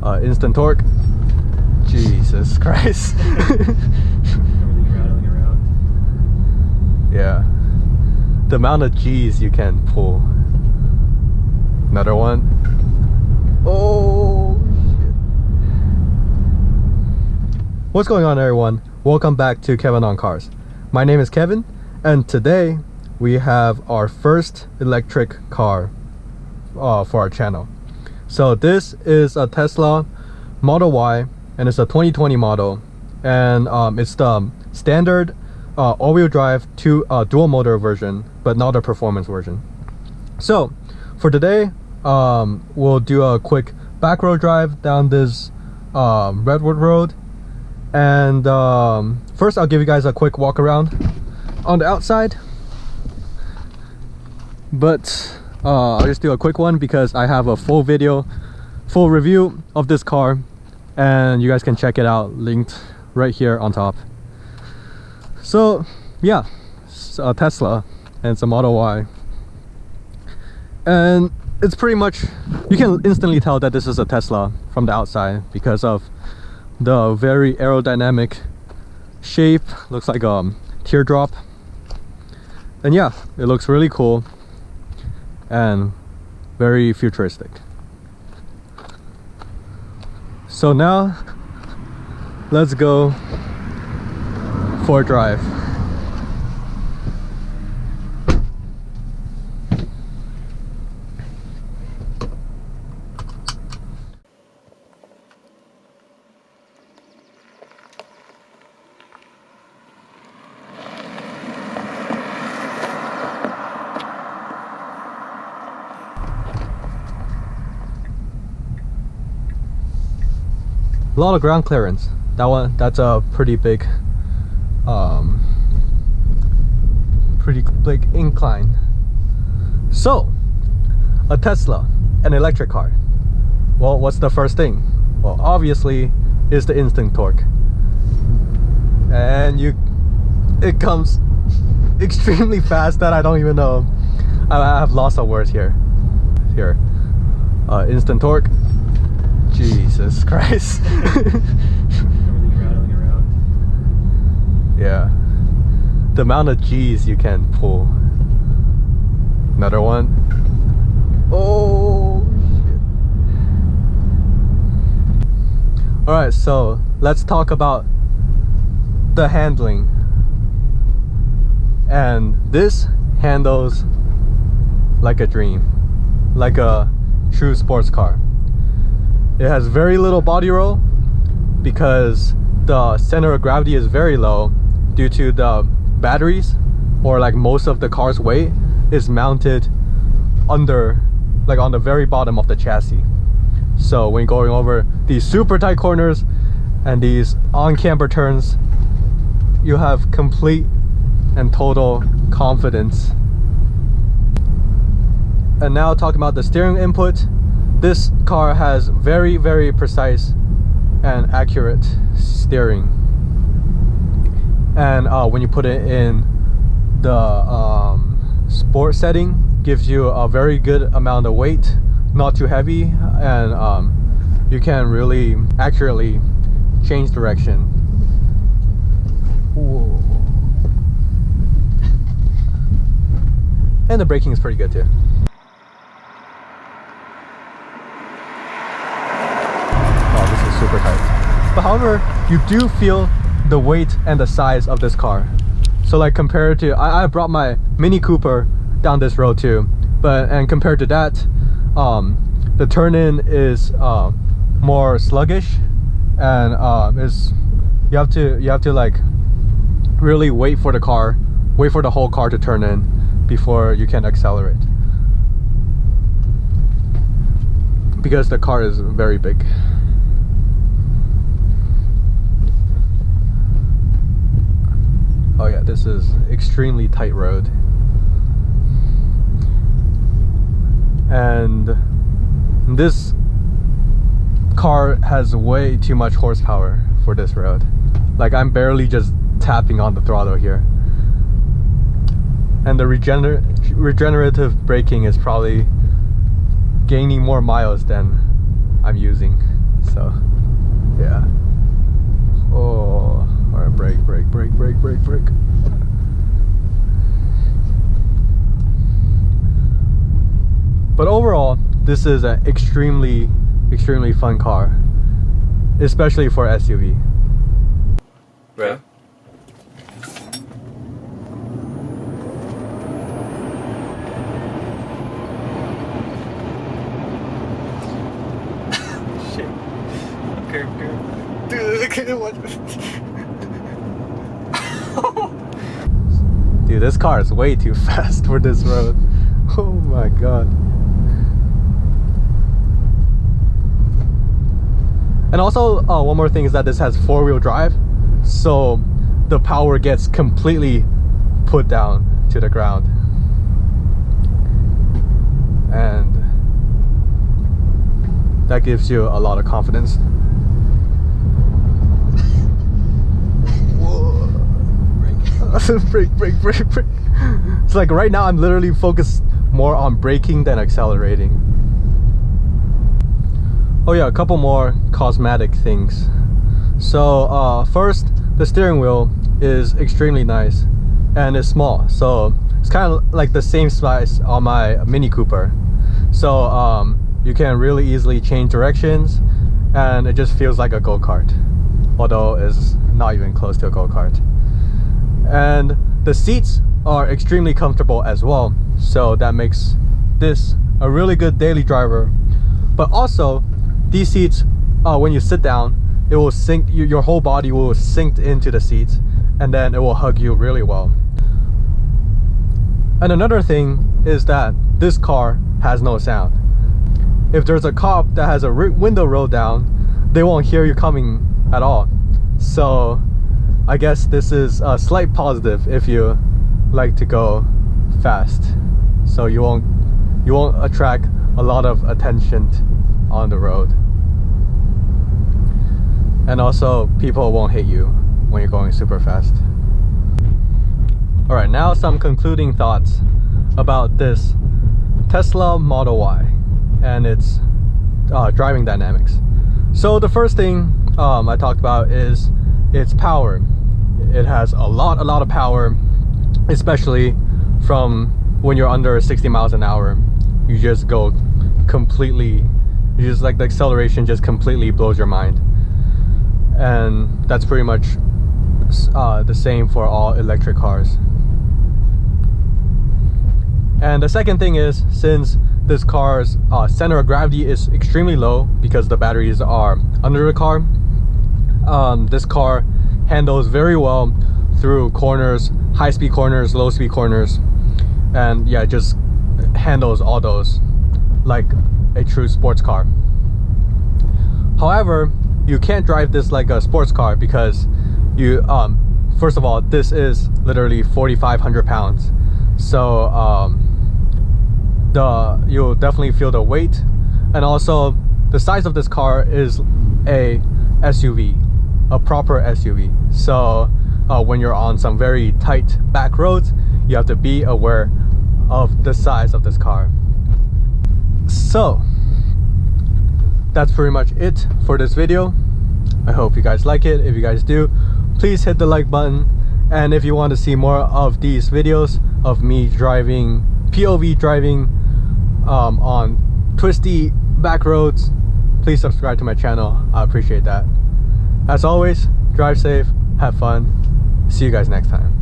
instant torque. Jesus Christ. Everything rattling around. Yeah. The amount of G's you can pull. Another one. Oh shit. What's going on, everyone? Welcome back to Kevin on Cars. My name is Kevin, and today we have our first electric car for our channel. So this is a Tesla Model Y, and it's a 2020 model, and it's the standard all-wheel drive dual motor version, but not a performance version. So for today, we'll do a quick back road drive down this Redwood road, and first I'll give you guys a quick walk around on the outside, but I'll just do a quick one because I have a full review of this car, and you guys can check it out, linked right here on top. So yeah, it's a Tesla and it's a Model Y, and it's pretty much, you can instantly tell that this is a Tesla from the outside because of the very aerodynamic shape. Looks like a teardrop, and yeah, it looks really cool and very futuristic. So now let's go for a drive. A lot of ground clearance. That's a pretty big incline. So a Tesla, an electric car. Well, what's the first thing? Well, obviously is the instant torque, and it comes extremely fast that I don't even know. I have lost of words here. Instant torque. Jesus Christ. Everything rattling around. Yeah. The amount of G's you can pull. Another one. Oh shit. Alright, so let's talk about the handling. And this handles like a dream, like a true sports car. It has very little body roll because the center of gravity is very low due to the batteries, or like most of the car's weight is mounted under, like on the very bottom of the chassis. So when going over these super tight corners and these on-camber turns, you have complete and total confidence. And now talking about the steering input. This car has very, very precise and accurate steering, and when you put it in the sport setting, gives you a very good amount of weight, not too heavy, and you can really accurately change direction. Whoa. And the braking is pretty good too. Super tight. But however, you do feel the weight and the size of this car. So like compared to, I brought my Mini Cooper down this road too, and compared to that, the turn-in is more sluggish, and you have to like really wait for the whole car to turn in before you can accelerate, because the car is very big. Oh yeah, this is extremely tight road, and this car has way too much horsepower for this road. Like, I'm barely just tapping on the throttle here, and the regenerative braking is probably gaining more miles than I'm using. So But overall, this is an extremely fun car, especially for SUV. Right. Shit. Curve. Dude, this car is way too fast for this road. Oh my god. And also, one more thing is that this has 4-wheel drive, so the power gets completely put down to the ground. And that gives you a lot of confidence. Whoa. Brake. Brake. It's like right now I'm literally focused more on braking than accelerating. Oh yeah, a couple more cosmetic things. So first, the steering wheel is extremely nice and it's small, so it's kind of like the same size on my Mini Cooper. So you can really easily change directions and it just feels like a go-kart, although it's not even close to a go-kart. And the seats are extremely comfortable as well, so that makes this a really good daily driver. But also, these seats, when you sit down, it will sink, your whole body will sink into the seats, and then it will hug you really well. And another thing is that this car has no sound. If there's a cop that has a window rolled down, they won't hear you coming at all. So I guess this is a slight positive if you like to go fast, so you won't attract a lot of attention on the road. And also, people won't hit you when you're going super fast. Alright, now some concluding thoughts about this Tesla Model Y and its driving dynamics. So the first thing I talked about is its power. It has a lot of power, especially from when you're under 60 miles an hour. You just go completely, like the acceleration just completely blows your mind. And that's pretty much the same for all electric cars. And the second thing is, since this car's center of gravity is extremely low because the batteries are under the car, this car handles very well through corners, high-speed corners, low-speed corners, and yeah, just handles all those like a true sports car. However, you can't drive this like a sports car because you first of all, this is literally 4,500 pounds, so you'll definitely feel the weight. And also, the size of this car is a SUV, a proper SUV. So when you're on some very tight back roads, you have to be aware of the size of this car. So that's pretty much it for this video. I hope you guys like it. If you guys do, please hit the like button. And if you want to see more of these videos of me driving, POV driving on twisty back roads, please subscribe to my channel. I appreciate that. As always, drive safe, have fun. See you guys next time.